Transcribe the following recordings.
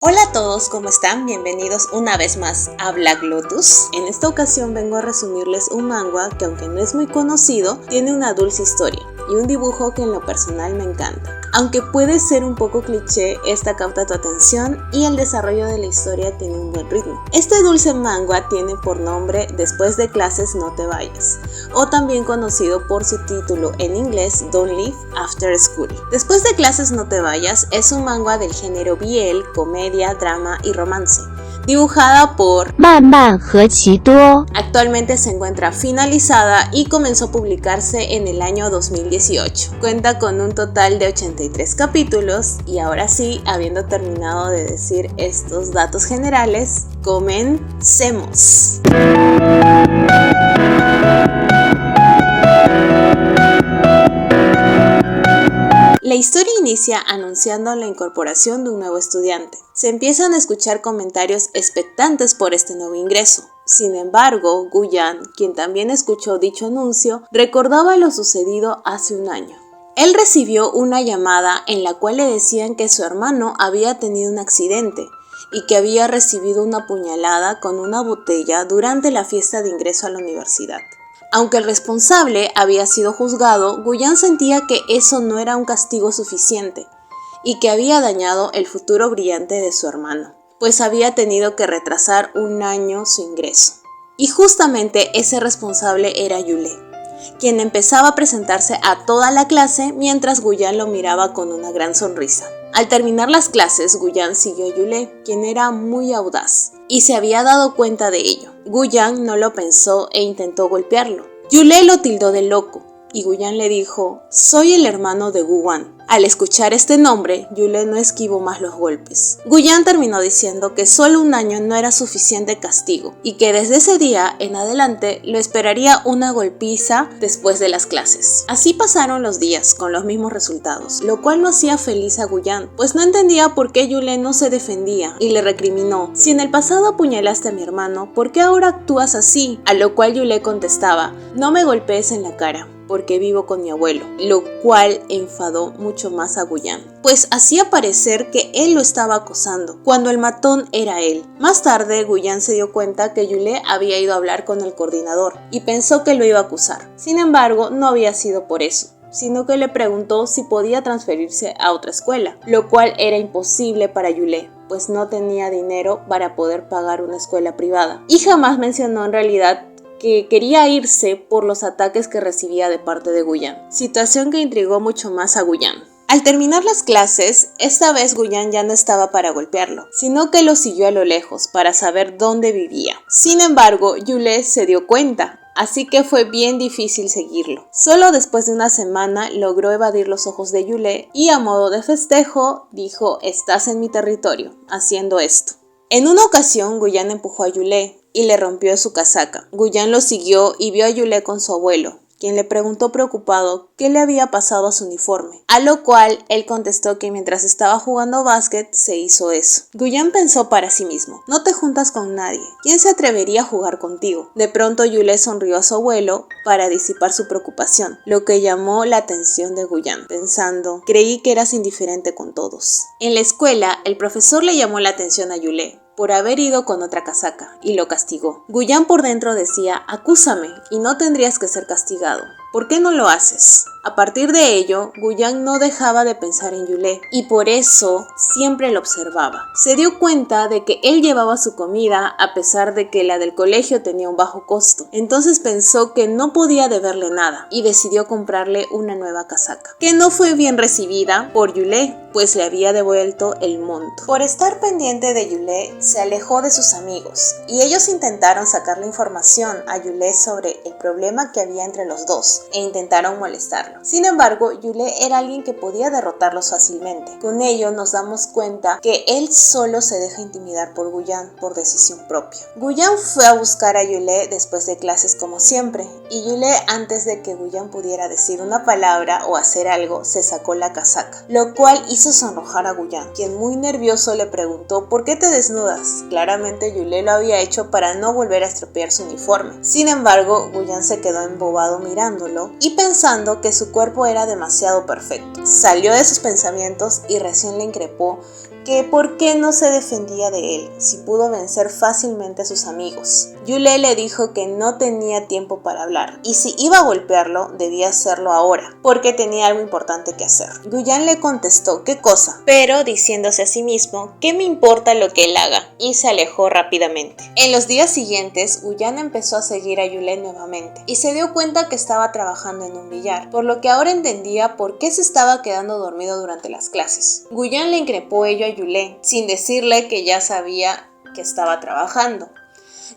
Hola a todos, ¿cómo están? Bienvenidos una vez más a Black Lotus. En esta ocasión vengo a resumirles un manga que, aunque no es muy conocido, tiene una dulce historia y un dibujo que en lo personal me encanta. Aunque puede ser un poco cliché, esta capta tu atención y el desarrollo de la historia tiene un buen ritmo. Este dulce manga tiene por nombre Después de clases no te vayas, o también conocido por su título en inglés Don't Leave After School. Después de clases no te vayas es un manga del género BL, comedia, drama y romance, dibujada por Actualmente se encuentra finalizada y comenzó a publicarse en el año 2018. Cuenta con un total de 83 capítulos y ahora sí, habiendo terminado de decir estos datos generales, comencemos. La historia inicia anunciando la incorporación de un nuevo estudiante. Se empiezan a escuchar comentarios expectantes por este nuevo ingreso. Sin embargo, Guyan, quien también escuchó dicho anuncio, recordaba lo sucedido hace un año. Él recibió una llamada en la cual le decían que su hermano había tenido un accidente y que había recibido una puñalada con una botella durante la fiesta de ingreso a la universidad. Aunque el responsable había sido juzgado, Guyan sentía que eso no era un castigo suficiente y que había dañado el futuro brillante de su hermano, pues había tenido que retrasar un año su ingreso. Y justamente ese responsable era Yule, quien empezaba a presentarse a toda la clase mientras Guyan lo miraba con una gran sonrisa. Al terminar las clases, Guyan siguió a Yule, quien era muy audaz, y se había dado cuenta de ello. Guyan no lo pensó e intentó golpearlo. Yule lo tildó de loco, y Guyan le dijo: «Soy el hermano de Guwan». Al escuchar este nombre, Yule no esquivó más los golpes. Guyan terminó diciendo que solo un año no era suficiente castigo y que desde ese día en adelante lo esperaría una golpiza después de las clases. Así pasaron los días con los mismos resultados, lo cual no hacía feliz a Guyan, pues no entendía por qué Yule no se defendía y le recriminó: «Si en el pasado apuñalaste a mi hermano, ¿por qué ahora actúas así?». A lo cual Yule contestaba: «No me golpees en la cara, porque vivo con mi abuelo», lo cual enfadó mucho más a Guyan, pues hacía parecer que él lo estaba acosando, cuando el matón era él. Más tarde, Guyan se dio cuenta que Yule había ido a hablar con el coordinador y pensó que lo iba a acusar. Sin embargo, no había sido por eso, sino que le preguntó si podía transferirse a otra escuela, lo cual era imposible para Yule, pues no tenía dinero para poder pagar una escuela privada. Y jamás mencionó en realidad que quería irse por los ataques que recibía de parte de Guyan, situación que intrigó mucho más a Guyan. Al terminar las clases, esta vez Guyan ya no estaba para golpearlo, sino que lo siguió a lo lejos para saber dónde vivía. Sin embargo, Yule se dio cuenta, así que fue bien difícil seguirlo. Solo después de una semana logró evadir los ojos de Yule y, a modo de festejo, dijo: «Estás en mi territorio», haciendo esto. En una ocasión, Guyan empujó a Yule y le rompió su casaca. Guyan lo siguió y vio a Yule con su abuelo, quien le preguntó preocupado qué le había pasado a su uniforme, a lo cual él contestó que mientras estaba jugando básquet se hizo eso. Guyan pensó para sí mismo: «No te juntas con nadie, ¿quién se atrevería a jugar contigo?». De pronto Yule sonrió a su abuelo para disipar su preocupación, lo que llamó la atención de Guyan, pensando: «Creí que eras indiferente con todos». En la escuela, el profesor le llamó la atención a Yule por haber ido con otra casaca y lo castigó. Guyan por dentro decía: «Acúsame y no tendrías que ser castigado. ¿Por qué no lo haces?». A partir de ello, Guyan no dejaba de pensar en Yule y por eso siempre lo observaba. Se dio cuenta de que él llevaba su comida a pesar de que la del colegio tenía un bajo costo. Entonces pensó que no podía deberle nada y decidió comprarle una nueva casaca, que no fue bien recibida por Yule, pues le había devuelto el monto. Por estar pendiente de Yule, se alejó de sus amigos y ellos intentaron sacarle información a Yule sobre el problema que había entre los dos e intentaron molestarlo. Sin embargo, Yule era alguien que podía derrotarlos fácilmente. Con ello nos damos cuenta que él solo se deja intimidar por Guyan por decisión propia. Guyan fue a buscar a Yule después de clases como siempre, y Yule, antes de que Guyan pudiera decir una palabra o hacer algo, se sacó la casaca, lo cual hizo sonrojar a Guyan, quien muy nervioso le preguntó: «¿Por qué te desnudas?». Claramente Yule lo había hecho para no volver a estropear su uniforme. Sin embargo, Guyan se quedó embobado mirándolo y pensando que su cuerpo era demasiado perfecto. Salió de sus pensamientos y recién le increpó que por qué no se defendía de él si pudo vencer fácilmente a sus amigos. Yule le dijo que no tenía tiempo para hablar y si iba a golpearlo debía hacerlo ahora porque tenía algo importante que hacer. Guyan le contestó ¿qué cosa? Pero diciéndose a sí mismo ¿qué me importa lo que él haga? Y se alejó rápidamente. En los días siguientes Guyan empezó a seguir a Yule nuevamente y se dio cuenta que estaba trabajando en un billar, por lo que ahora entendía por qué se estaba quedando dormido durante las clases. Guyan le increpó ello a Yule sin decirle que ya sabía que estaba trabajando.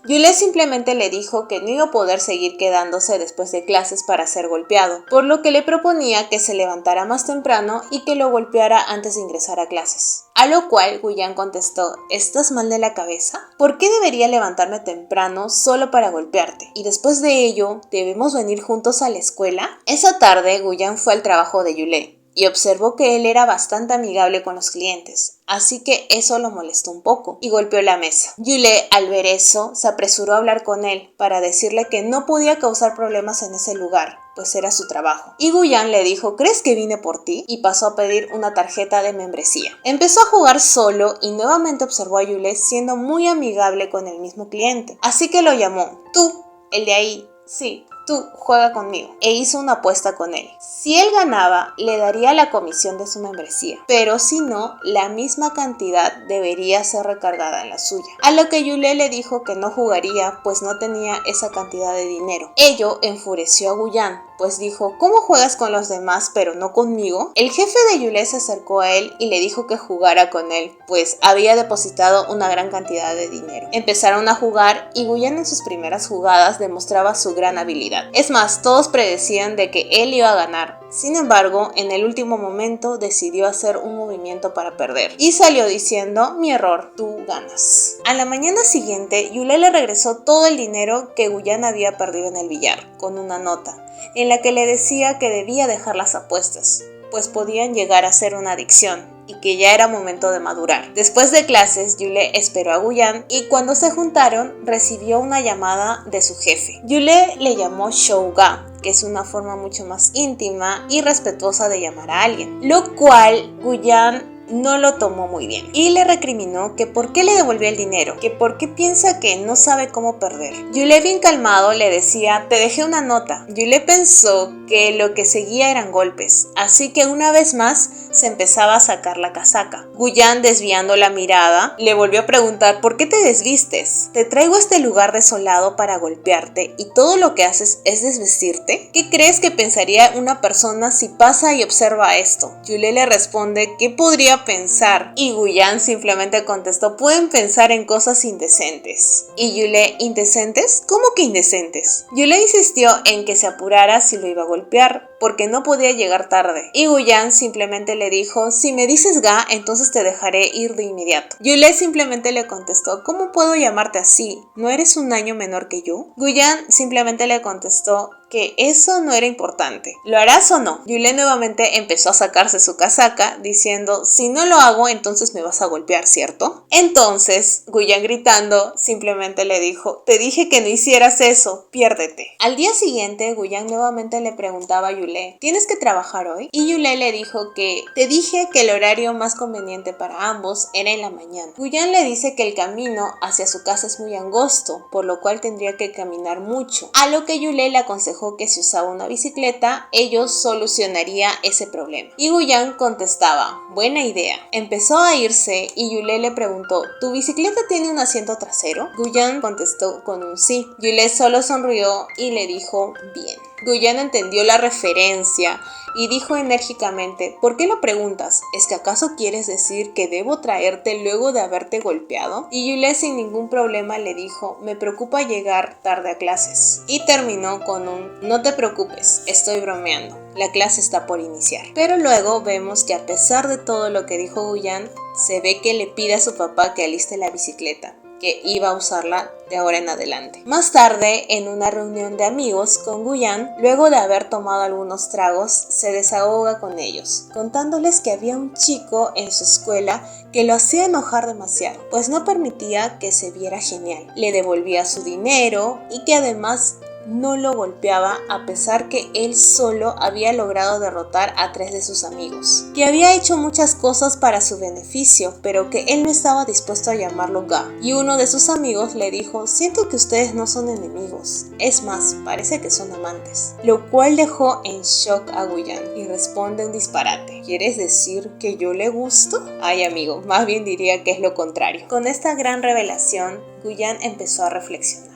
Yule simplemente le dijo que no iba a poder seguir quedándose después de clases para ser golpeado, por lo que le proponía que se levantara más temprano y que lo golpeara antes de ingresar a clases. A lo cual Guyan contestó, ¿estás mal de la cabeza? ¿Por qué debería levantarme temprano solo para golpearte? Y después de ello, ¿debemos venir juntos a la escuela? Esa tarde, Guyan fue al trabajo de Yule y observó que él era bastante amigable con los clientes, así que eso lo molestó un poco y golpeó la mesa. Yule, al ver eso, se apresuró a hablar con él para decirle que no podía causar problemas en ese lugar, pues era su trabajo. Y Guyan le dijo, ¿crees que vine por ti? Y pasó a pedir una tarjeta de membresía. Empezó a jugar solo y nuevamente observó a Yule siendo muy amigable con el mismo cliente, así que lo llamó, tú, el de ahí, sí. Tú, juega conmigo. E hizo una apuesta con él. Si él ganaba, le daría la comisión de su membresía. Pero si no, la misma cantidad debería ser recargada en la suya. A lo que Yule le dijo que no jugaría, pues no tenía esa cantidad de dinero. Ello enfureció a Guyan, pues dijo, ¿cómo juegas con los demás pero no conmigo? El jefe de Yule se acercó a él y le dijo que jugara con él, pues había depositado una gran cantidad de dinero. Empezaron a jugar y Guyan en sus primeras jugadas demostraba su gran habilidad. Es más, todos predecían de que él iba a ganar. Sin embargo, en el último momento decidió hacer un movimiento para perder y salió diciendo, mi error, tú ganas. A la mañana siguiente, Yule le regresó todo el dinero que Guyan había perdido en el billar, con una nota, en la que le decía que debía dejar las apuestas, pues podían llegar a ser una adicción y que ya era momento de madurar. Después de clases, Yule esperó a Guyan y cuando se juntaron, recibió una llamada de su jefe. Yule le llamó Shouga, que es una forma mucho más íntima y respetuosa de llamar a alguien, lo cual Guyan no lo tomó muy bien y le recriminó que por qué le devolvió el dinero, que por qué piensa que no sabe cómo perder. Yule, bien calmado, le decía, te dejé una nota. Yule pensó que lo que seguía eran golpes, así que una vez más se empezaba a sacar la casaca. Guyan, desviando la mirada, le volvió a preguntar, ¿por qué te desvistes? Te traigo a este lugar desolado para golpearte y todo lo que haces es desvestirte. ¿Qué crees que pensaría una persona si pasa y observa esto? Yule le responde, ¿qué podría pensar? Y Guyan simplemente contestó, pueden pensar en cosas indecentes. Y Yule, ¿indecentes? ¿Cómo que indecentes? Yule insistió en que se apurara si lo iba a golpear, porque no podía llegar tarde. Y Guyan simplemente le dijo, si me dices ga, entonces te dejaré ir de inmediato. Yule simplemente le contestó, ¿cómo puedo llamarte así? ¿No eres un año menor que yo? Guyan simplemente le contestó que eso no era importante. ¿Lo harás o no? Yule nuevamente empezó a sacarse su casaca diciendo, si no lo hago, entonces me vas a golpear, ¿cierto? Entonces, Guyan gritando, simplemente le dijo, te dije que no hicieras eso, piérdete. Al día siguiente, Guyan nuevamente le preguntaba a Yule, ¿tienes que trabajar hoy? Y Yule le dijo que, te dije que el horario más conveniente para ambos era en la mañana. Guyan le dice que el camino hacia su casa es muy angosto, por lo cual tendría que caminar mucho, a lo que Yule le aconsejó que si usaba una bicicleta, ello solucionaría ese problema. Y Guyan contestaba, buena idea. Empezó a irse y Yule le preguntó, ¿tu bicicleta tiene un asiento trasero? Guyan contestó con un sí. Yule solo sonrió y le dijo, bien. Guyan entendió la referencia y dijo enérgicamente, ¿por qué lo preguntas? ¿Es que acaso quieres decir que debo traerte luego de haberte golpeado? Y Yule sin ningún problema le dijo, me preocupa llegar tarde a clases. Y terminó con un, no te preocupes, estoy bromeando. La clase está por iniciar. Pero luego vemos que a pesar de todo lo que dijo Guyan, se ve que le pide a su papá que aliste la bicicleta, que iba a usarla de ahora en adelante. Más tarde, en una reunión de amigos con Guyan, luego de haber tomado algunos tragos, se desahoga con ellos, contándoles que había un chico en su escuela que lo hacía enojar demasiado, pues no permitía que se viera genial. Le devolvía su dinero y que además no lo golpeaba a pesar que él solo había logrado derrotar a 3 de sus amigos, que había hecho muchas cosas para su beneficio, pero que él no estaba dispuesto a llamarlo Ga. Y uno de sus amigos le dijo: siento que ustedes no son enemigos, es más, parece que son amantes, lo cual dejó en shock a Guyan y responde un disparate. ¿Quieres decir que yo le gusto? Ay amigo, más bien diría que es lo contrario. Con esta gran revelación, Guyan empezó a reflexionar.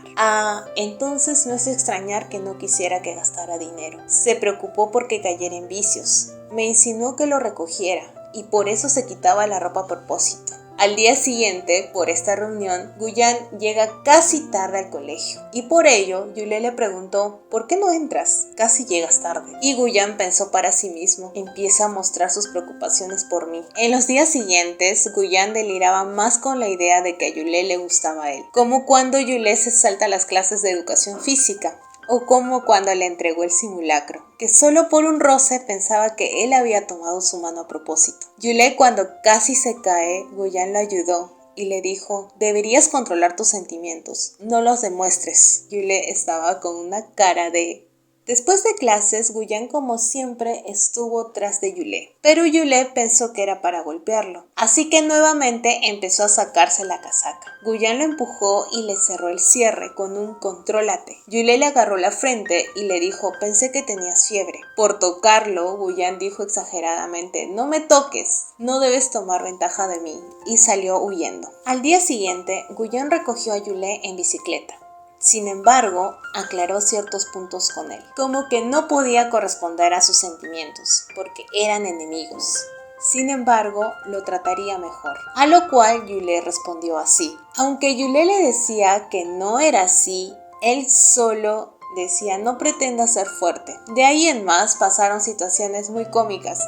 Entonces no es extrañar que no quisiera que gastara dinero. Se preocupó porque cayera en vicios. Me insinuó que lo recogiera y por eso se quitaba la ropa a propósito. Al día siguiente, por esta reunión, Guyan llega casi tarde al colegio y por ello Yule le preguntó: ¿por qué no entras? Casi llegas tarde. Y Guyan pensó para sí mismo: empieza a mostrar sus preocupaciones por mí. En los días siguientes, Guyan deliraba más con la idea de que a Yule le gustaba a él, como cuando Yule se salta las clases de educación física. O como cuando le entregó el simulacro, que solo por un roce pensaba que él había tomado su mano a propósito. Yule, cuando casi se cae, Guyan lo ayudó y le dijo: deberías controlar tus sentimientos, no los demuestres. Yule estaba con una cara de... Después de clases, Guyan como siempre estuvo tras de Yule, pero Yule pensó que era para golpearlo, así que nuevamente empezó a sacarse la casaca. Guyan lo empujó y le cerró el cierre con un contrólate. Yule le agarró la frente y le dijo: pensé que tenías fiebre. Por tocarlo, Guyan dijo exageradamente: no me toques, no debes tomar ventaja de mí, y salió huyendo. Al día siguiente, Guyan recogió a Yule en bicicleta. Sin embargo, aclaró ciertos puntos con él, como que no podía corresponder a sus sentimientos, porque eran enemigos. Sin embargo, lo trataría mejor, a lo cual Yule respondió así. Aunque Yule le decía que no era así, él solo decía: no pretenda ser fuerte. De ahí en más pasaron situaciones muy cómicas,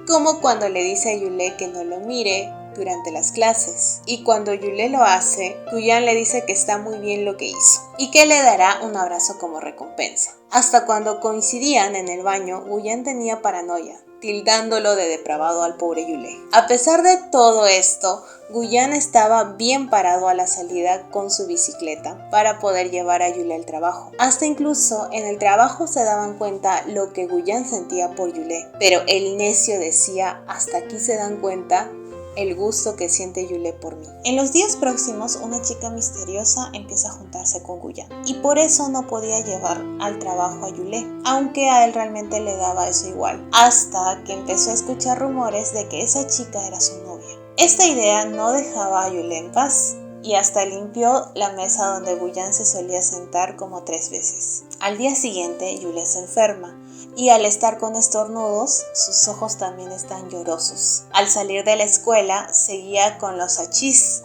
como cuando le dice a Yule que no lo mire durante las clases, y cuando Yule lo hace, Guyan le dice que está muy bien lo que hizo y que le dará un abrazo como recompensa. Hasta cuando coincidían en el baño, Guyan tenía paranoia, tildándolo de depravado al pobre Yule. A pesar de todo esto, Guyan estaba bien parado a la salida con su bicicleta para poder llevar a Yule al trabajo. Hasta incluso en el trabajo se daban cuenta lo que Guyan sentía por Yule, pero el necio decía: hasta aquí se dan cuenta el gusto que siente Yule por mí. En los días próximos, una chica misteriosa empieza a juntarse con Guyan y por eso no podía llevar al trabajo a Yule, aunque a él realmente le daba eso igual, hasta que empezó a escuchar rumores de que esa chica era su novia. Esta idea no dejaba a Yule en paz y hasta limpió la mesa donde Guyan se solía sentar como 3 veces. Al día siguiente, Yule se enferma y al estar con estornudos, sus ojos también están llorosos. Al salir de la escuela, seguía con los achís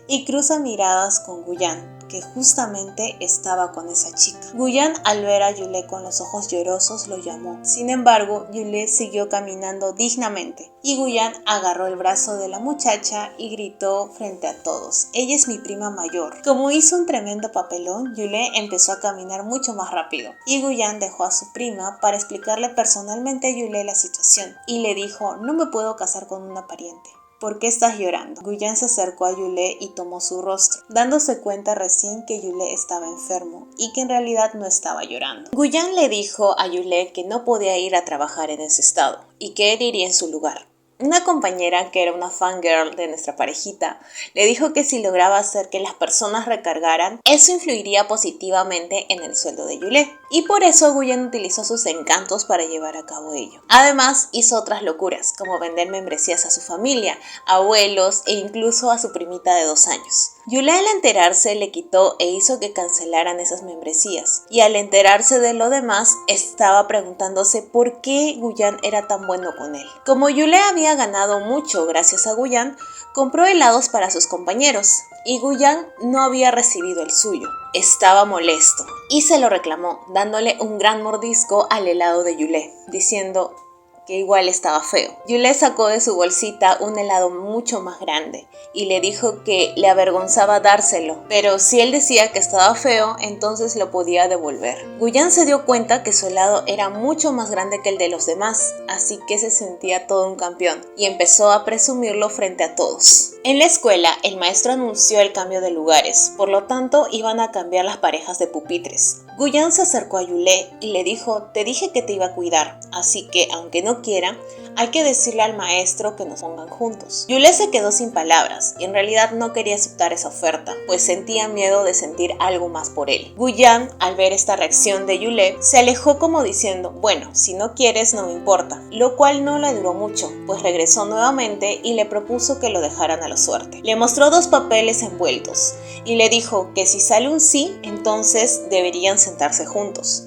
y cruza miradas con Guyan, que justamente estaba con esa chica. Guyan, al ver a Yule con los ojos llorosos, lo llamó. Sin embargo, Yule siguió caminando dignamente y Guyan agarró el brazo de la muchacha y gritó frente a todos: ella es mi prima mayor. Como hizo un tremendo papelón, Yule empezó a caminar mucho más rápido y Guyan dejó a su prima para explicarle personalmente a Yule la situación y le dijo: no me puedo casar con una pariente. ¿Por qué estás llorando? Guyan se acercó a Yule y tomó su rostro, dándose cuenta recién que Yule estaba enfermo y que en realidad no estaba llorando. Guyan le dijo a Yule que no podía ir a trabajar en ese estado y que él iría en su lugar. Una compañera, que era una fangirl de nuestra parejita, le dijo que si lograba hacer que las personas recargaran, eso influiría positivamente en el sueldo de Yule. Y por eso Guyan utilizó sus encantos para llevar a cabo ello. Además, hizo otras locuras, como vender membresías a su familia, abuelos e incluso a su primita de 2 años. Yule, al enterarse, le quitó e hizo que cancelaran esas membresías. Y al enterarse de lo demás, estaba preguntándose por qué Guyan era tan bueno con él. Como Yule había ganado mucho gracias a Guyan, compró helados para sus compañeros y Guyan no había recibido el suyo. Estaba molesto y se lo reclamó, dándole un gran mordisco al helado de Yule, diciendo que igual estaba feo. Yule sacó de su bolsita un helado mucho más grande y le dijo que le avergonzaba dárselo, pero si él decía que estaba feo, entonces lo podía devolver. Guyan se dio cuenta que su helado era mucho más grande que el de los demás, así que se sentía todo un campeón y empezó a presumirlo frente a todos. En la escuela, el maestro anunció el cambio de lugares, por lo tanto iban a cambiar las parejas de pupitres. Guyan se acercó a Yulé y le dijo: te dije que te iba a cuidar, así que aunque no quiera, hay que decirle al maestro que nos pongan juntos. Yulé se quedó sin palabras y en realidad no quería aceptar esa oferta, pues sentía miedo de sentir algo más por él. Guyan, al ver esta reacción de Yulé, se alejó como diciendo: bueno, si no quieres no me importa, lo cual no le duró mucho, pues regresó nuevamente y le propuso que lo dejaran a la suerte. Le mostró 2 papeles envueltos y le dijo que si sale un sí, entonces deberían sentarse juntos.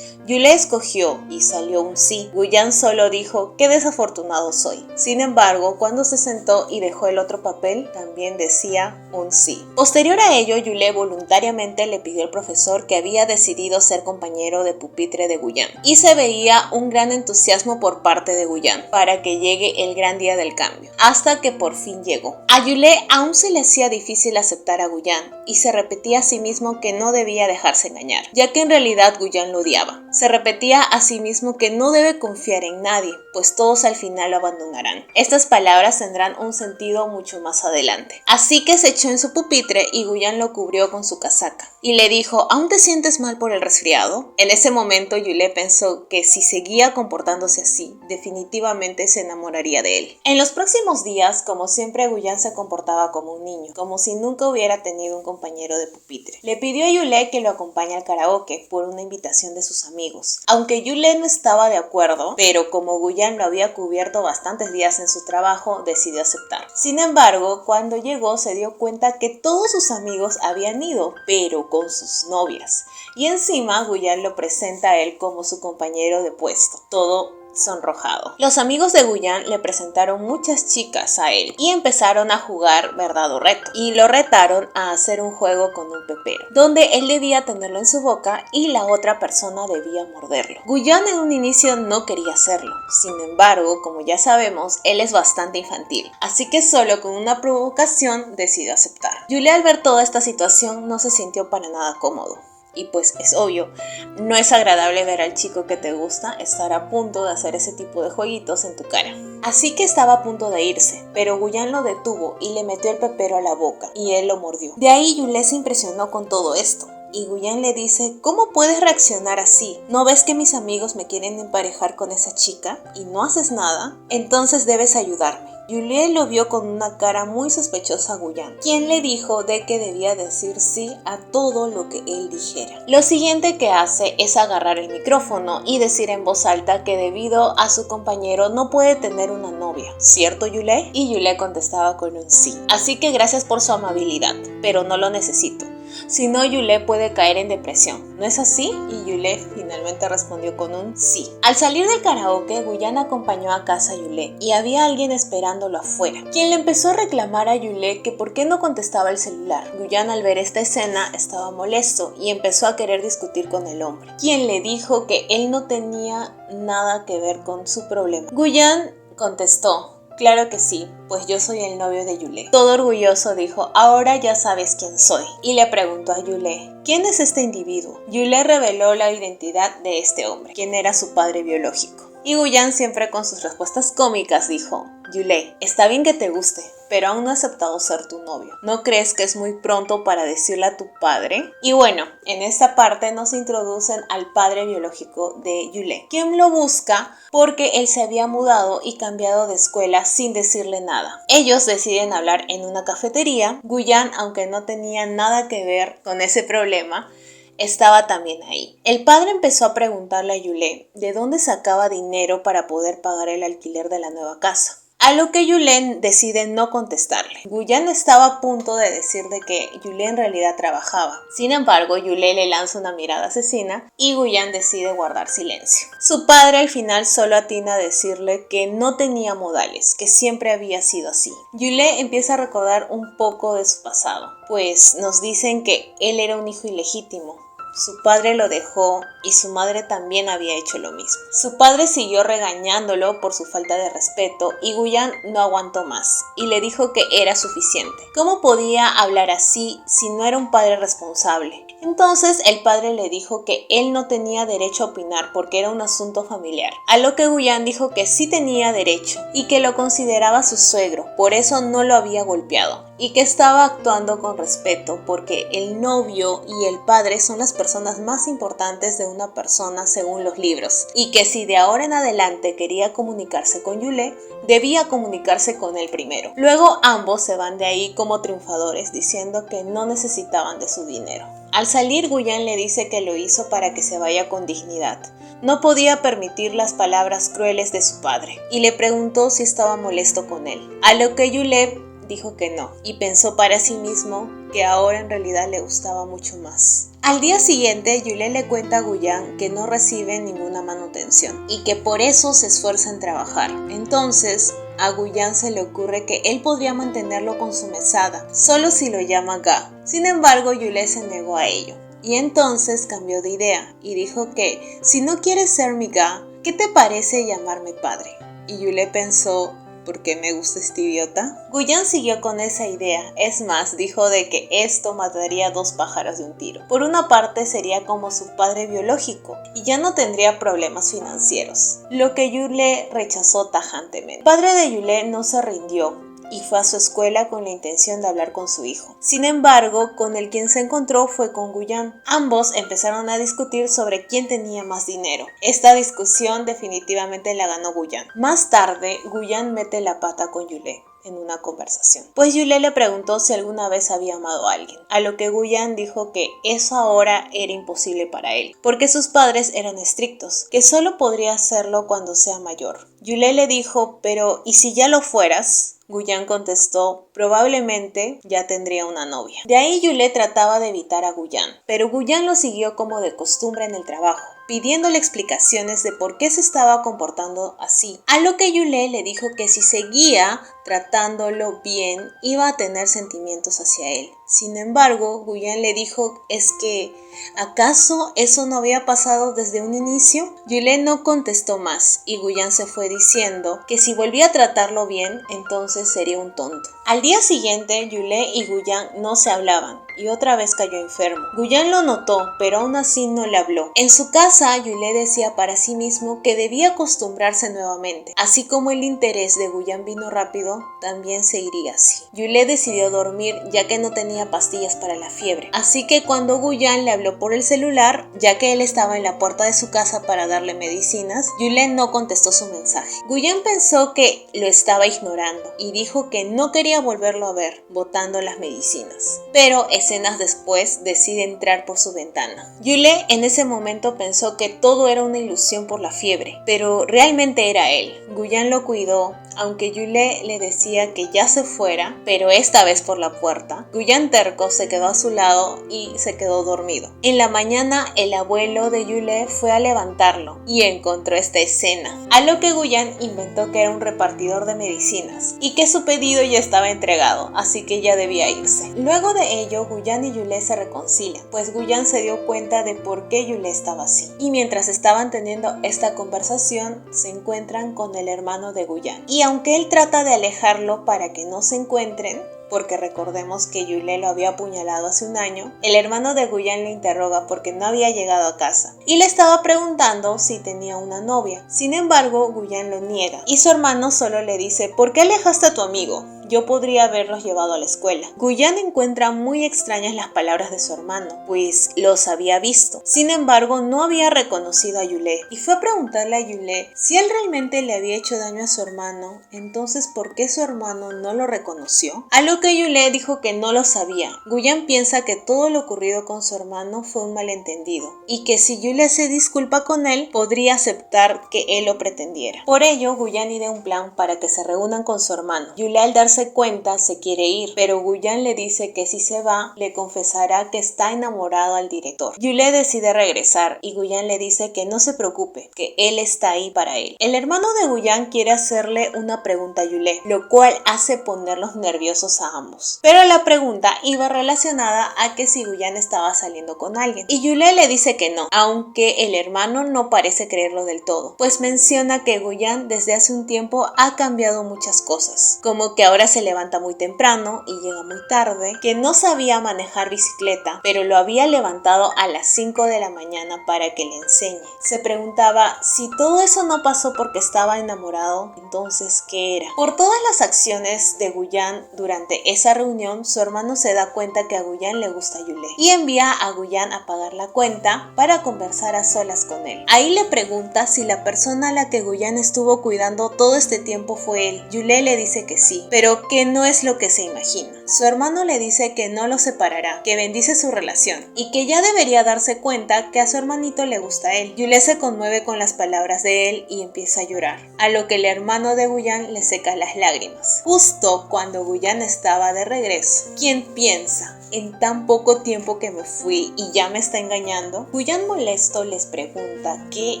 Yulé escogió y salió un sí. Guyan solo dijo: qué desafortunado soy. Sin embargo, cuando se sentó y dejó el otro papel, también decía un sí. Posterior a ello, Yulé voluntariamente le pidió al profesor que había decidido ser compañero de pupitre de Guyan, y se veía un gran entusiasmo por parte de Guyan para que llegue el gran día del cambio, hasta que por fin llegó. A Yulé aún se le hacía difícil aceptar a Guyan y se repetía a sí mismo que no debía dejarse engañar, ya que en realidad Guyan lo odiaba. Se repetía a sí mismo que no debe confiar en nadie, pues todos al final lo abandonarán. Estas palabras tendrán un sentido mucho más adelante. Así que se echó en su pupitre y Guyan lo cubrió con su casaca y le dijo: ¿aún te sientes mal por el resfriado? En ese momento Yulé pensó que si seguía comportándose así, definitivamente se enamoraría de él. En los próximos días, como siempre, Guyan se comportaba como un niño, como si nunca hubiera tenido un compañero de pupitre. Le pidió a Yulé que lo acompañe al karaoke por una invitación de sus amigos. Aunque Yulé no estaba de acuerdo, pero como Guyan lo había cubierto bastantes días en su trabajo, decidió aceptar. Sin embargo, cuando llegó se dio cuenta que todos sus amigos habían ido, pero con sus novias. Y encima Guyan lo presenta a él como su compañero de puesto. Todo sonrojado. Los amigos de Guyan le presentaron muchas chicas a él y empezaron a jugar verdad o reto, y lo retaron a hacer un juego con un pepero, donde él debía tenerlo en su boca y la otra persona debía morderlo. Guyan en un inicio no quería hacerlo, sin embargo, como ya sabemos, él es bastante infantil, así que solo con una provocación decidió aceptar. Yulé, al ver toda esta situación, no se sintió para nada cómodo. Y pues es obvio, no es agradable ver al chico que te gusta estar a punto de hacer ese tipo de jueguitos en tu cara. Así que estaba a punto de irse, pero Guyan lo detuvo y le metió el pepero a la boca y él lo mordió. De ahí Yulé se impresionó con todo esto. Y Guyan le dice: ¿cómo puedes reaccionar así? ¿No ves que mis amigos me quieren emparejar con esa chica y no haces nada? Entonces debes ayudarme. Yulé lo vio con una cara muy sospechosa a Guyan, quien le dijo de que debía decir sí a todo lo que él dijera. Lo siguiente que hace es agarrar el micrófono y decir en voz alta que debido a su compañero no puede tener una novia. ¿Cierto, Yulé? Y Yulé contestaba con un sí. Así que gracias por su amabilidad, pero no lo necesito. Si no, Yulé puede caer en depresión, ¿no es así? Y Yulé finalmente respondió con un sí. Al salir del karaoke, Guyan acompañó a casa a Yulé y había alguien esperándolo afuera, quien le empezó a reclamar a Yulé que por qué no contestaba el celular. Guyan, al ver esta escena, estaba molesto y empezó a querer discutir con el hombre, quien le dijo que él no tenía nada que ver con su problema. Guyan contestó: claro que sí, pues yo soy el novio de Yulé. Todo orgulloso dijo: ahora ya sabes quién soy. Y le preguntó a Yulé: ¿quién es este individuo? Yulé reveló la identidad de este hombre, quien era su padre biológico. Y Guyan, siempre con sus respuestas cómicas, dijo: Yulé, está bien que te guste, pero aún no he aceptado ser tu novio. ¿No crees que es muy pronto para decirle a tu padre? Y bueno, en esta parte nos introducen al padre biológico de Yulé, quien lo busca porque él se había mudado y cambiado de escuela sin decirle nada. Ellos deciden hablar en una cafetería. Guyan, aunque no tenía nada que ver con ese problema, estaba también ahí. El padre empezó a preguntarle a Yulé de dónde sacaba dinero para poder pagar el alquiler de la nueva casa, a lo que Yulé decide no contestarle. Guyan estaba a punto de decir de que Yulé en realidad trabajaba. Sin embargo, Yulé le lanza una mirada asesina y Guyan decide guardar silencio. Su padre al final solo atina a decirle que no tenía modales, que siempre había sido así. Yulé empieza a recordar un poco de su pasado, pues nos dicen que él era un hijo ilegítimo. Su padre lo dejó y su madre también había hecho lo mismo. Su padre siguió regañándolo por su falta de respeto y Guyan no aguantó más y le dijo que era suficiente. ¿Cómo podía hablar así si no era un padre responsable? Entonces el padre le dijo que él no tenía derecho a opinar porque era un asunto familiar, a lo que Guyan dijo que sí tenía derecho y que lo consideraba su suegro, por eso no lo había golpeado. y que estaba actuando con respeto porque el novio y el padre son las personas más importantes de una persona según los libros, y que si de ahora en adelante quería comunicarse con Yule, debía comunicarse con él primero. Luego ambos se van de ahí como triunfadores, diciendo que no necesitaban de su dinero. Al salir, Guyan le dice que lo hizo para que se vaya con dignidad. No podía permitir las palabras crueles de su padre, y le preguntó si estaba molesto con él, a lo que Yule dijo que no, y pensó para sí mismo que ahora en realidad le gustaba mucho más. Al día siguiente, Yule le cuenta a Guyan que no recibe ninguna manutención y que por eso se esfuerza en trabajar. Entonces, a Guyan se le ocurre que él podría mantenerlo con su mesada, solo si lo llama Ga. Sin embargo, Yule se negó a ello. Y entonces cambió de idea y dijo que si no quieres ser mi Ga, ¿qué te parece llamarme padre? Y Yule pensó, ¿por qué me gusta este idiota? Guyan siguió con esa idea, es más, dijo de que esto mataría 2 pájaros de un tiro. Por una parte sería como su padre biológico y ya no tendría problemas financieros, lo que Yule rechazó tajantemente. El padre de Yule no se rindió y fue a su escuela con la intención de hablar con su hijo. Sin embargo, con el quien se encontró fue con Guyan. Ambos empezaron a discutir sobre quién tenía más dinero. Esta discusión definitivamente la ganó Guyan. Más tarde, Guyan mete la pata con Yule en una conversación, pues Yule le preguntó si alguna vez había amado a alguien, a lo que Guyan dijo que eso ahora era imposible para él, porque sus padres eran estrictos, que solo podría hacerlo cuando sea mayor. Yule le dijo, pero ¿y si ya lo fueras? Guyan contestó, probablemente ya tendría una novia. De ahí Yule trataba de evitar a Guyan, pero Guyan lo siguió como de costumbre en el trabajo, pidiéndole explicaciones de por qué se estaba comportando así, a lo que Yule le dijo que si seguía tratándolo bien, iba a tener sentimientos hacia él. Sin embargo, Guyan le dijo, ¿es que acaso eso no había pasado desde un inicio? Yule no contestó más y Guyan se fue diciendo que si volvía a tratarlo bien, entonces sería un tonto. Al día siguiente, Yule y Guyan no se hablaban y otra vez cayó enfermo. Guyan lo notó, pero aún así no le habló. En su casa, Yule decía para sí mismo que debía acostumbrarse nuevamente. Así como el interés de Guyan vino rápido, también se iría así. Yule decidió dormir ya que no tenía pastillas para la fiebre. Así que cuando Guyan le habló por el celular, ya que él estaba en la puerta de su casa para darle medicinas, Yule no contestó su mensaje. Guyan pensó que lo estaba ignorando y dijo que no quería volverlo a ver, botando las medicinas. Pero escenas después decide entrar por su ventana. Yule en ese momento pensó que todo era una ilusión por la fiebre, pero realmente era él. Guyan lo cuidó, aunque Yule le decía que ya se fuera, pero esta vez por la puerta. Guyan terco se quedó a su lado y se quedó dormido. En la mañana el abuelo de Yule fue a levantarlo y encontró esta escena, a lo que Guyan inventó que era un repartidor de medicinas y que su pedido ya estaba entregado, así que ya debía irse. Luego de ello, Guyan y Yule se reconcilian, pues Guyan se dio cuenta de por qué Yule estaba así. Y mientras estaban teniendo esta conversación, se encuentran con el hermano de Guyan. Y aunque él trata de alejarlo para que no se encuentren, porque recordemos que Yule lo había apuñalado hace un año, el hermano de Guyan le interroga porque no había llegado a casa y le estaba preguntando si tenía una novia. Sin embargo, Guyan lo niega y su hermano solo le dice, ¿por qué alejaste a tu amigo? Yo podría haberlos llevado a la escuela. Guyan encuentra muy extrañas las palabras de su hermano, pues los había visto. Sin embargo, no había reconocido a Yule y fue a preguntarle a Yule si él realmente le había hecho daño a su hermano, entonces ¿por qué su hermano no lo reconoció? A lo que Yule dijo que no lo sabía. Guyan piensa que todo lo ocurrido con su hermano fue un malentendido y que si Yule se disculpa con él, podría aceptar que él lo pretendiera. Por ello, Guyan idea un plan para que se reúnan con su hermano. Yule, al darse cuenta, se quiere ir, pero Guyan le dice que si se va, le confesará que está enamorado al director. Yule decide regresar y Guyan le dice que no se preocupe, que él está ahí para él. El hermano de Guyan quiere hacerle una pregunta a Yule, lo cual hace ponerlos nerviosos a ambos. Pero la pregunta iba relacionada a que si Guyan estaba saliendo con alguien. Y Yule le dice que no, aunque el hermano no parece creerlo del todo, pues menciona que Guyan desde hace un tiempo ha cambiado muchas cosas, como que ahora ahora se levanta muy temprano y llega muy tarde, que no sabía manejar bicicleta, pero lo había levantado a las 5 de la mañana para que le enseñe. Se preguntaba si todo eso no pasó porque estaba enamorado, entonces ¿qué era? Por todas las acciones de Guyan durante esa reunión, su hermano se da cuenta que a Guyan le gusta Yule y envía a Guyan a pagar la cuenta para conversar a solas con él. Ahí le pregunta si la persona a la que Guyan estuvo cuidando todo este tiempo fue él. Yule le dice que sí, pero que no es lo que se imagina. Su hermano le dice que no lo separará, que bendice su relación y que ya debería darse cuenta que a su hermanito le gusta a él. Yule se conmueve con las palabras de él y empieza a llorar, a lo que el hermano de Guyan le seca las lágrimas. Justo cuando Guyan estaba de regreso, ¿quién piensa? En tan poco tiempo que me fui y ya me está engañando. Guyan molesto les pregunta qué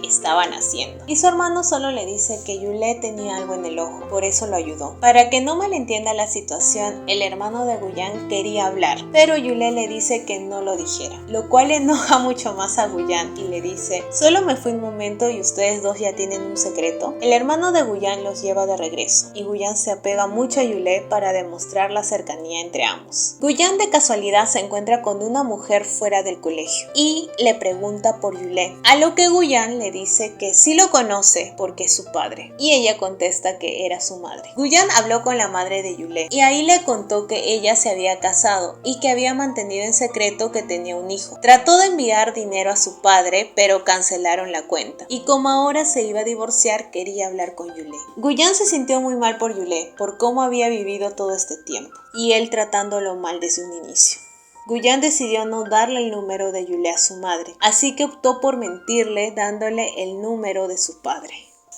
estaban haciendo y su hermano solo le dice que Yule tenía algo en el ojo, por eso lo ayudó. Para que no malentienda la situación, el hermano de Guyan quería hablar, pero Yule le dice que no lo dijera, lo cual enoja mucho más a Guyan y le dice: solo me fui un momento y ustedes dos ya tienen un secreto. El hermano de Guyan los lleva de regreso y Guyan se apega mucho a Yule para demostrar la cercanía entre ambos. Guyan de casualidad se encuentra con una mujer fuera del colegio y le pregunta por Yule, a lo que Guyan le dice que sí lo conoce porque es su padre y ella contesta que era su madre. Guyan habló con la madre de Yule y ahí le contó que ella se había casado y que había mantenido en secreto que tenía un hijo. Trató de enviar dinero a su padre, pero cancelaron la cuenta y como ahora se iba a divorciar, quería hablar con Yule. Guyan se sintió muy mal por Yule, por cómo había vivido todo este tiempo y él tratándolo mal desde un inicio. Guyan decidió no darle el número de Yule a su madre, así que optó por mentirle dándole el número de su padre.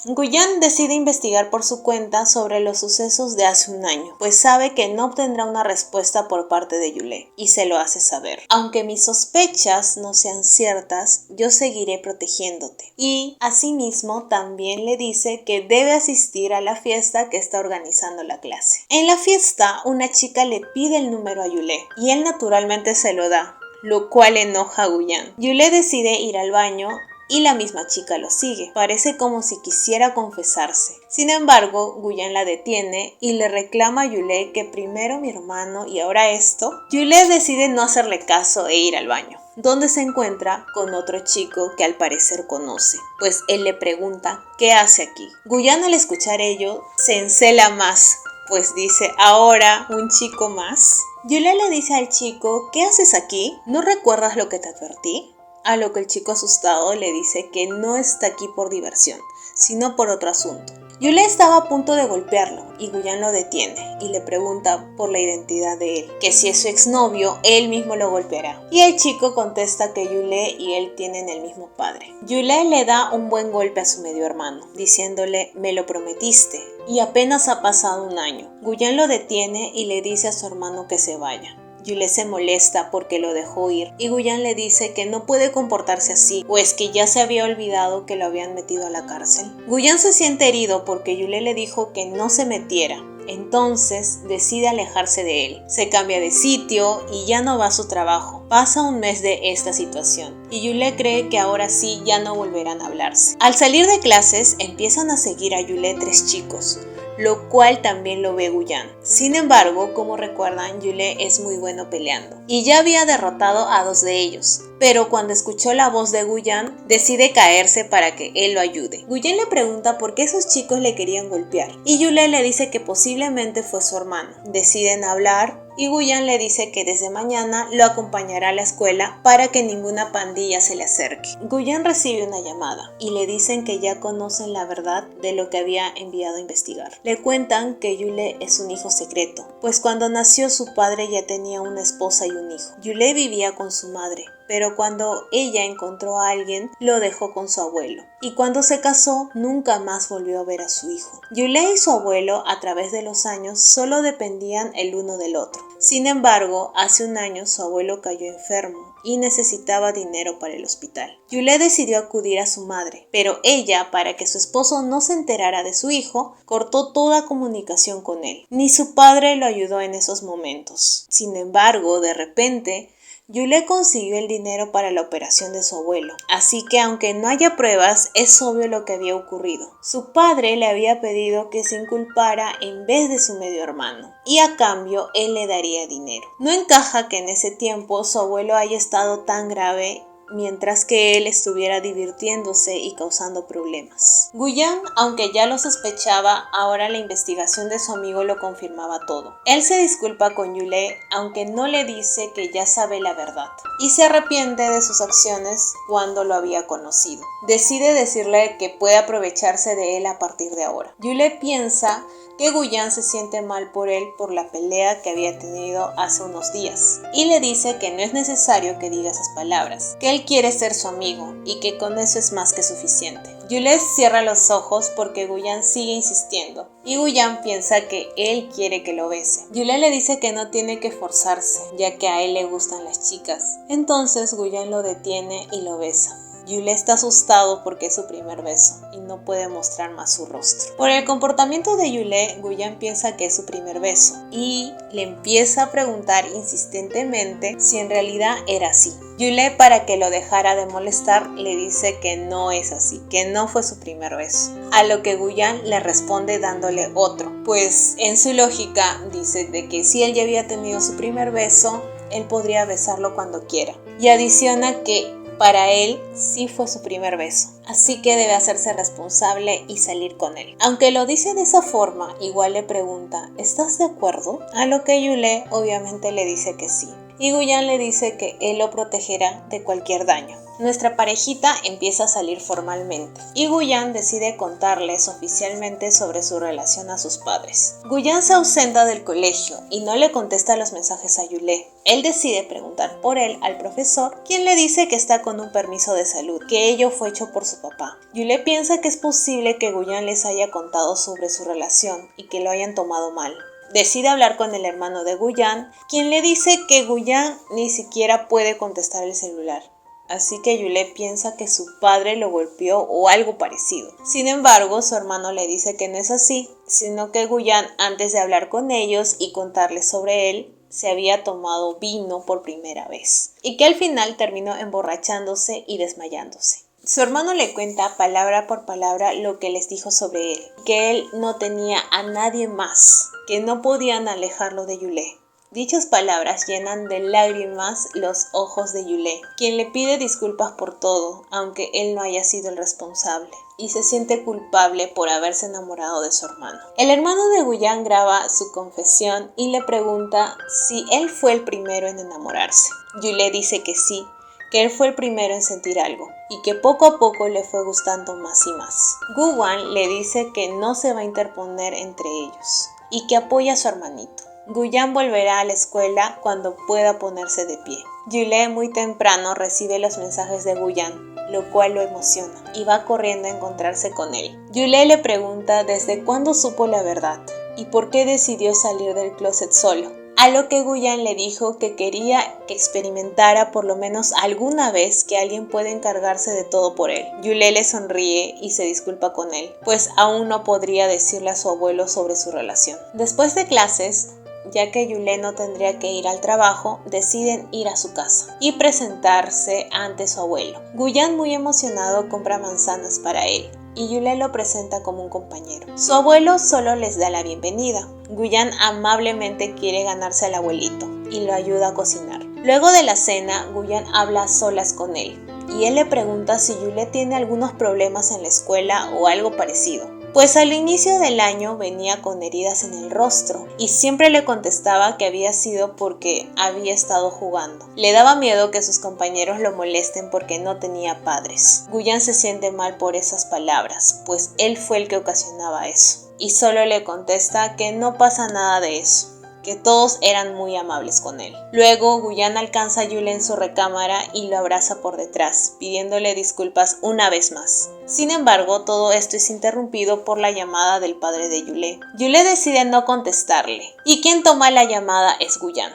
Guyan decide investigar por su cuenta sobre los sucesos de hace un año, pues sabe que no obtendrá una respuesta por parte de Yule y se lo hace saber. Aunque mis sospechas no sean ciertas, yo seguiré protegiéndote. Y asimismo también le dice que debe asistir a la fiesta que está organizando la clase. En la fiesta, una chica le pide el número a Yule y él naturalmente se lo da, lo cual enoja a Guyan. Yule decide ir al baño y la misma chica lo sigue. Parece como si quisiera confesarse. Sin embargo, Guyan la detiene y le reclama a Yule que primero mi hermano y ahora esto. Yule decide no hacerle caso e ir al baño, donde se encuentra con otro chico que al parecer conoce, pues él le pregunta ¿qué hace aquí? Guyan al escuchar ello se encela más, pues dice ¿ahora un chico más? Yule le dice al chico ¿qué haces aquí? ¿No recuerdas lo que te advertí? A lo que el chico asustado le dice que no está aquí por diversión, sino por otro asunto. Yule estaba a punto de golpearlo y Guyan lo detiene y le pregunta por la identidad de él, que si es su exnovio, él mismo lo golpeará. Y el chico contesta que Yule y él tienen el mismo padre. Yule le da un buen golpe a su medio hermano, diciéndole me lo prometiste, y apenas ha pasado un año. Guyan lo detiene y le dice a su hermano que se vaya. Yule se molesta porque lo dejó ir y Guyan le dice que no puede comportarse así, pues que ya se había olvidado que lo habían metido a la cárcel. Guyan se siente herido porque Yule le dijo que no se metiera. Entonces decide alejarse de él. Se cambia de sitio y ya no va a su trabajo. Pasa un mes de esta situación y Yule cree que ahora sí ya no volverán a hablarse. Al salir de clases empiezan a seguir a Yule 3 chicos, lo cual también lo ve Guyan. Sin embargo, como recuerdan, Yule es muy bueno peleando y ya había derrotado a 2 de ellos. Pero cuando escuchó la voz de Guyan, decide caerse para que él lo ayude. Guyan le pregunta por qué esos chicos le querían golpear y Yule le dice que posiblemente fue su hermano. Deciden hablar y Guyan le dice que desde mañana lo acompañará a la escuela para que ninguna pandilla se le acerque. Guyan recibe una llamada y le dicen que ya conocen la verdad de lo que había enviado a investigar. Le cuentan que Yule es un hijo secreto, pues cuando nació su padre ya tenía una esposa y un hijo. Yule vivía con su madre, pero cuando ella encontró a alguien, lo dejó con su abuelo. Y cuando se casó, nunca más volvió a ver a su hijo. Yule y su abuelo, a través de los años, solo dependían el uno del otro. Sin embargo, hace un año su abuelo cayó enfermo y necesitaba dinero para el hospital. Yule decidió acudir a su madre, pero ella, para que su esposo no se enterara de su hijo, cortó toda comunicación con él. Ni su padre lo ayudó en esos momentos. Sin embargo, de repente, Yule consiguió el dinero para la operación de su abuelo, así que aunque no haya pruebas, es obvio lo que había ocurrido. Su padre le había pedido que se inculpara en vez de su medio hermano, y a cambio él le daría dinero. No encaja que en ese tiempo su abuelo haya estado tan grave mientras que él estuviera divirtiéndose y causando problemas. Guyan, aunque ya lo sospechaba, ahora la investigación de su amigo lo confirmaba todo. Él se disculpa con Yule, aunque no le dice que ya sabe la verdad, y se arrepiente de sus acciones cuando lo había conocido. Decide decirle que puede aprovecharse de él a partir de ahora. Yule piensa que Guyan se siente mal por él por la pelea que había tenido hace unos días, y le dice que no es necesario que diga esas palabras, que él quiere ser su amigo y que con eso es más que suficiente. Yule cierra los ojos porque Guyan sigue insistiendo, y Guyan piensa que él quiere que lo bese. Yule le dice que no tiene que forzarse, ya que a él le gustan las chicas. Entonces Guyan lo detiene y lo besa. Yule está asustado porque es su primer beso y no puede mostrar más su rostro. Por el comportamiento de Yule, Guyan piensa que es su primer beso y le empieza a preguntar insistentemente si en realidad era así. Yule, para que lo dejara de molestar, le dice que no es así, que no fue su primer beso. A lo que Guyan le responde dándole otro, pues en su lógica dice de que si él ya había tenido su primer beso, él podría besarlo cuando quiera. Y adiciona que para él sí fue su primer beso, así que debe hacerse responsable y salir con él. Aunque lo dice de esa forma, igual le pregunta, ¿estás de acuerdo? A lo que Yule obviamente le dice que sí, y Guyan le dice que él lo protegerá de cualquier daño. Nuestra parejita empieza a salir formalmente y Guyan decide contarles oficialmente sobre su relación a sus padres. Guyan se ausenta del colegio y no le contesta los mensajes a Yule. Él decide preguntar por él al profesor, quien le dice que está con un permiso de salud, que ello fue hecho por su papá. Yule piensa que es posible que Guyan les haya contado sobre su relación y que lo hayan tomado mal. Decide hablar con el hermano de Guyan, quien le dice que Guyan ni siquiera puede contestar el celular. Así que Yule piensa que su padre lo golpeó o algo parecido. Sin embargo, su hermano le dice que no es así, sino que Guyan, antes de hablar con ellos y contarles sobre él, se había tomado vino por primera vez y que al final terminó emborrachándose y desmayándose. Su hermano le cuenta palabra por palabra lo que les dijo sobre él, que él no tenía a nadie más, que no podían alejarlo de Yule. Dichas palabras llenan de lágrimas los ojos de Yule, quien le pide disculpas por todo, aunque él no haya sido el responsable, y se siente culpable por haberse enamorado de su hermano. El hermano de Guyan graba su confesión y le pregunta si él fue el primero en enamorarse. Yule dice que sí, que él fue el primero en sentir algo y que poco a poco le fue gustando más y más. Guyan le dice que no se va a interponer entre ellos y que apoya a su hermanito. Guyan volverá a la escuela cuando pueda ponerse de pie. Yule muy temprano recibe los mensajes de Guyan, lo cual lo emociona y va corriendo a encontrarse con él. Yule le pregunta desde cuándo supo la verdad y por qué decidió salir del closet solo. A lo que Guyan le dijo que quería que experimentara por lo menos alguna vez que alguien puede encargarse de todo por él. Yule le sonríe y se disculpa con él, pues aún no podría decirle a su abuelo sobre su relación. Después de clases, ya que Yule no tendría que ir al trabajo, deciden ir a su casa y presentarse ante su abuelo. Guyan, muy emocionado, compra manzanas para él y Yule lo presenta como un compañero. Su abuelo solo les da la bienvenida. Guyan amablemente quiere ganarse al abuelito y lo ayuda a cocinar. Luego de la cena, Guyan habla a solas con él y él le pregunta si Yule tiene algunos problemas en la escuela o algo parecido, pues al inicio del año venía con heridas en el rostro y siempre le contestaba que había sido porque había estado jugando. Le daba miedo que sus compañeros lo molesten porque no tenía padres. Guyan se siente mal por esas palabras, pues él fue el que ocasionaba eso, y solo le contesta que no pasa nada de eso, que todos eran muy amables con él. Luego Guyan alcanza a Yule en su recámara y lo abraza por detrás, pidiéndole disculpas una vez más. Sin embargo, todo esto es interrumpido por la llamada del padre de Yule. Yule decide no contestarle, y quien toma la llamada es Guyan.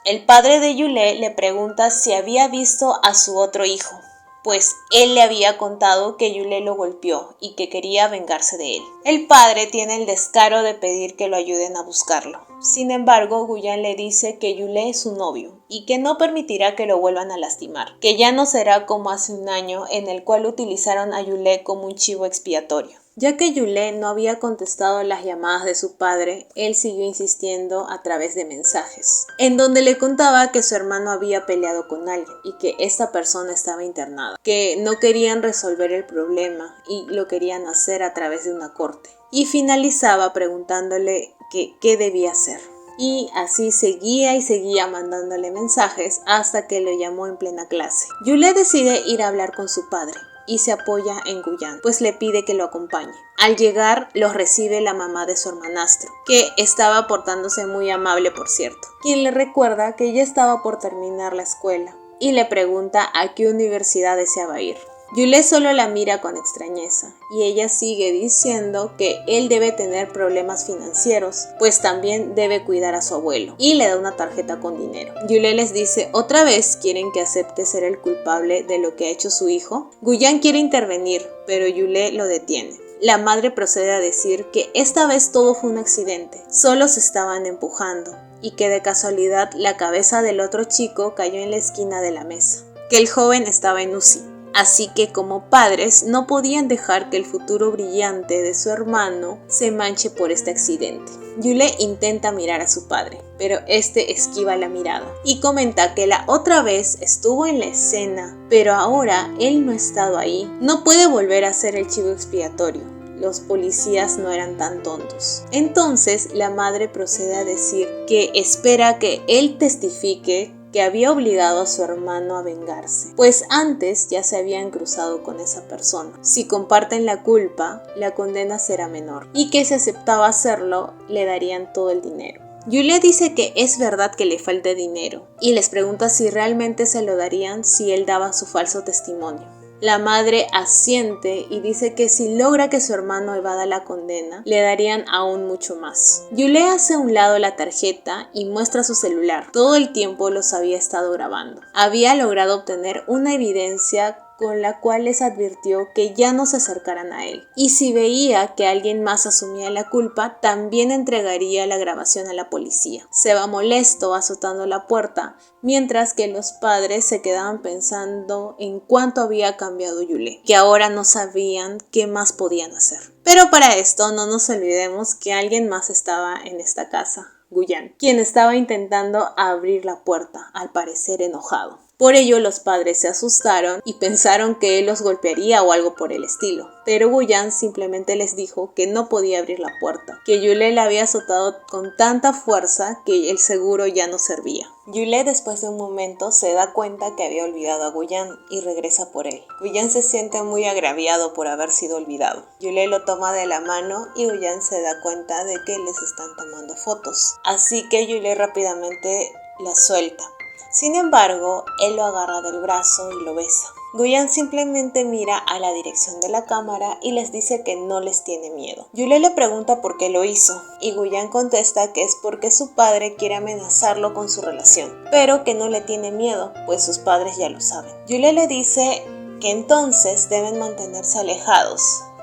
El padre de Yule le pregunta si había visto a su otro hijo, pues él le había contado que Yule lo golpeó y que quería vengarse de él. El padre tiene el descaro de pedir que lo ayuden a buscarlo. Sin embargo, Guyan le dice que Yule es su novio y que no permitirá que lo vuelvan a lastimar, que ya no será como hace un año en el cual utilizaron a Yule como un chivo expiatorio. Ya que Yule no había contestado las llamadas de su padre, él siguió insistiendo a través de mensajes, en donde le contaba que su hermano había peleado con alguien y que esta persona estaba internada, que no querían resolver el problema y lo querían hacer a través de una corte. Y finalizaba preguntándole qué debía hacer. Y así seguía y seguía mandándole mensajes hasta que lo llamó en plena clase. Yule decide ir a hablar con su padre y se apoya en Guyan, pues le pide que lo acompañe. Al llegar, los recibe la mamá de su hermanastro, que estaba portándose muy amable, por cierto, quien le recuerda que ya estaba por terminar la escuela y le pregunta a qué universidad deseaba ir. Yule solo la mira con extrañeza y ella sigue diciendo que él debe tener problemas financieros, pues también debe cuidar a su abuelo, y le da una tarjeta con dinero. Yule les dice: ¿otra vez quieren que acepte ser el culpable de lo que ha hecho su hijo? Guyan quiere intervenir, pero Yule lo detiene. La madre procede a decir que esta vez todo fue un accidente, solo se estaban empujando, y que de casualidad la cabeza del otro chico cayó en la esquina de la mesa, que el joven estaba en UCI. Así que como padres no podían dejar que el futuro brillante de su hermano se manche por este accidente. Yule intenta mirar a su padre, pero este esquiva la mirada y comenta que la otra vez estuvo en la escena, pero ahora él no ha estado ahí. No puede volver a ser el chivo expiatorio. Los policías no eran tan tontos. Entonces la madre procede a decir que espera que él testifique que había obligado a su hermano a vengarse, pues antes ya se habían cruzado con esa persona. Si comparten la culpa, la condena será menor, y que si aceptaba hacerlo, le darían todo el dinero. Yule dice que es verdad que le falta dinero, y les pregunta si realmente se lo darían si él daba su falso testimonio. La madre asiente y dice que si logra que su hermano evada la condena, le darían aún mucho más. Yule hace a un lado la tarjeta y muestra su celular. Todo el tiempo los había estado grabando. Había logrado obtener una evidencia con la cual les advirtió que ya no se acercaran a él. Y si veía que alguien más asumía la culpa, también entregaría la grabación a la policía. Se va molesto azotando la puerta, mientras que los padres se quedaban pensando en cuánto había cambiado Yule, que ahora no sabían qué más podían hacer. Pero para esto no nos olvidemos que alguien más estaba en esta casa, Guyan, quien estaba intentando abrir la puerta, al parecer enojado. Por ello los padres se asustaron y pensaron que él los golpearía o algo por el estilo. Pero Guyan simplemente les dijo que no podía abrir la puerta, que Yule la había azotado con tanta fuerza que el seguro ya no servía. Yule después de un momento se da cuenta que había olvidado a Guyan y regresa por él. Guyan se siente muy agraviado por haber sido olvidado. Yule lo toma de la mano y Guyan se da cuenta de que les están tomando fotos. Así que Yule rápidamente la suelta. Sin embargo, él lo agarra del brazo y lo besa. Guyan simplemente mira a la dirección de la cámara y les dice que no les tiene miedo. Yule le pregunta por qué lo hizo y Guyan contesta que es porque su padre quiere amenazarlo con su relación, pero que no le tiene miedo, pues sus padres ya lo saben. Yule le dice que entonces deben mantenerse alejados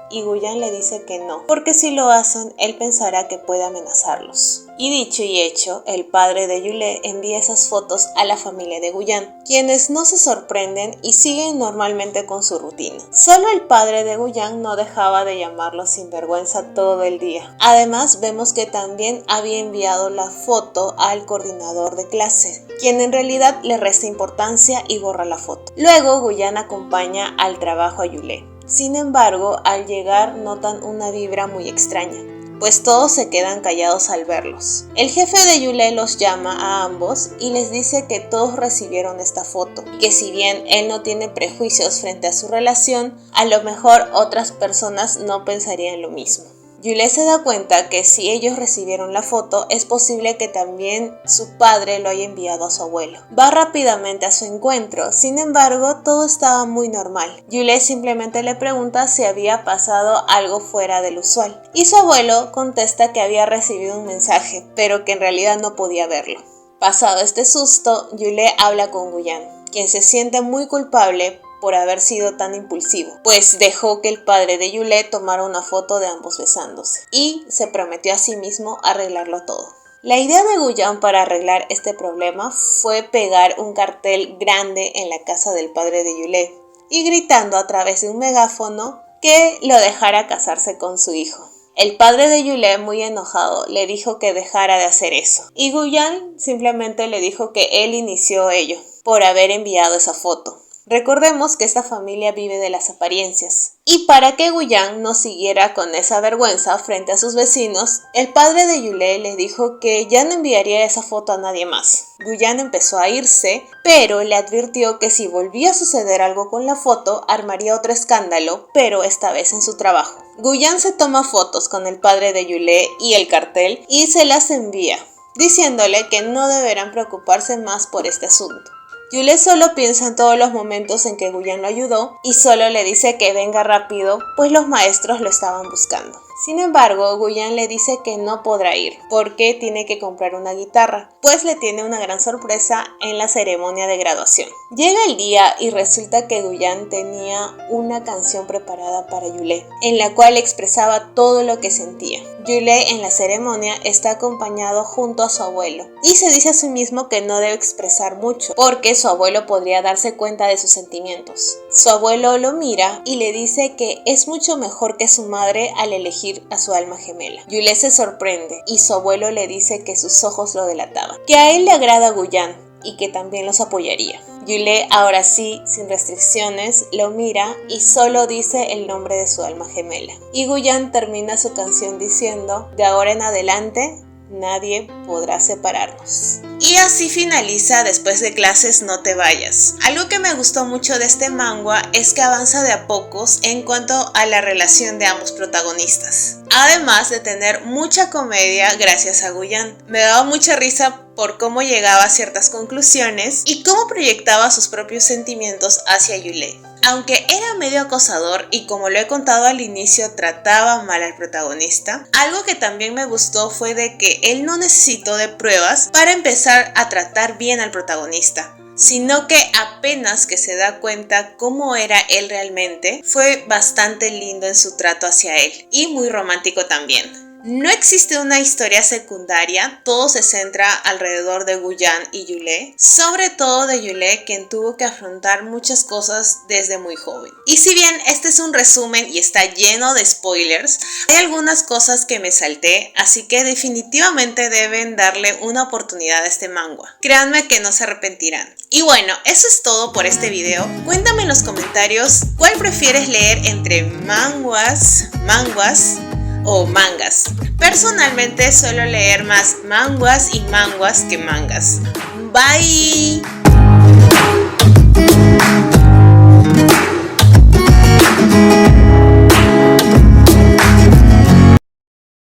y Guyan le dice que no, porque si lo hacen, él pensará que puede amenazarlos. Y dicho y hecho, el padre de Yule envía esas fotos a la familia de Guyan, quienes no se sorprenden y siguen normalmente con su rutina. Solo el padre de Guyan no dejaba de llamarlo sinvergüenza todo el día. Además, vemos que también había enviado la foto al coordinador de clase, quien en realidad le resta importancia y borra la foto. Luego, Guyan acompaña al trabajo a Yule. Sin embargo, al llegar notan una vibra muy extraña, pues todos se quedan callados al verlos. El jefe de Yule los llama a ambos y les dice que todos recibieron esta foto, y que si bien él no tiene prejuicios frente a su relación, a lo mejor otras personas no pensarían lo mismo. Yule se da cuenta que si ellos recibieron la foto, es posible que también su padre lo haya enviado a su abuelo. Va rápidamente a su encuentro, sin embargo, todo estaba muy normal. Yule simplemente le pregunta si había pasado algo fuera del usual, y su abuelo contesta que había recibido un mensaje, pero que en realidad no podía verlo. Pasado este susto, Yule habla con Guyan, quien se siente muy culpable por haber sido tan impulsivo, pues dejó que el padre de Yule tomara una foto de ambos besándose y se prometió a sí mismo arreglarlo todo. La idea de Guyan para arreglar este problema fue pegar un cartel grande en la casa del padre de Yule y gritando a través de un megáfono que lo dejara casarse con su hijo. El padre de Yule, muy enojado, le dijo que dejara de hacer eso. Y Guyan simplemente le dijo que él inició ello por haber enviado esa foto. Recordemos que esta familia vive de las apariencias. Y para que Guyan no siguiera con esa vergüenza frente a sus vecinos, el padre de Yule le dijo que ya no enviaría esa foto a nadie más. Guyan empezó a irse, pero le advirtió que si volvía a suceder algo con la foto, armaría otro escándalo, pero esta vez en su trabajo. Guyan se toma fotos con el padre de Yule y el cartel y se las envía, diciéndole que no deberán preocuparse más por este asunto. Yule solo piensa en todos los momentos en que Guyan lo ayudó y solo le dice que venga rápido, pues los maestros lo estaban buscando. Sin embargo, Guyan le dice que no podrá ir porque tiene que comprar una guitarra, pues le tiene una gran sorpresa en la ceremonia de graduación. Llega el día y resulta que Guyan tenía una canción preparada para Yule, en la cual expresaba todo lo que sentía. Yule en la ceremonia está acompañado junto a su abuelo y se dice a sí mismo que no debe expresar mucho porque su abuelo podría darse cuenta de sus sentimientos. Su abuelo lo mira y le dice que es mucho mejor que su madre al elegir a su alma gemela. Yule se sorprende y su abuelo le dice que sus ojos lo delataban, que a él le agrada Guyan y que también los apoyaría. Yule, ahora sí, sin restricciones, lo mira y solo dice el nombre de su alma gemela. Y Guyan termina su canción diciendo: de ahora en adelante, nadie podrá separarnos. Y así finaliza Después de clases no te vayas. Algo que me gustó mucho de este manga es que avanza de a pocos en cuanto a la relación de ambos protagonistas. Además de tener mucha comedia gracias a Guyan. Me daba mucha risa por cómo llegaba a ciertas conclusiones y cómo proyectaba sus propios sentimientos hacia Yule. Aunque era medio acosador y como lo he contado al inicio trataba mal al protagonista, algo que también me gustó fue de que él no necesitó de pruebas para empezar a tratar bien al protagonista, sino que apenas que se da cuenta cómo era él realmente, fue bastante lindo en su trato hacia él y muy romántico también. No existe una historia secundaria, todo se centra alrededor de Guyan y Yule, sobre todo de Yule, quien tuvo que afrontar muchas cosas desde muy joven. Y si bien este es un resumen y está lleno de spoilers, hay algunas cosas que me salté, así que definitivamente deben darle una oportunidad a este manga. Créanme que no se arrepentirán. Y bueno, eso es todo por este video. Cuéntame en los comentarios cuál prefieres leer entre manguas o mangas. Personalmente suelo leer más manguas y manguas que mangas. Bye.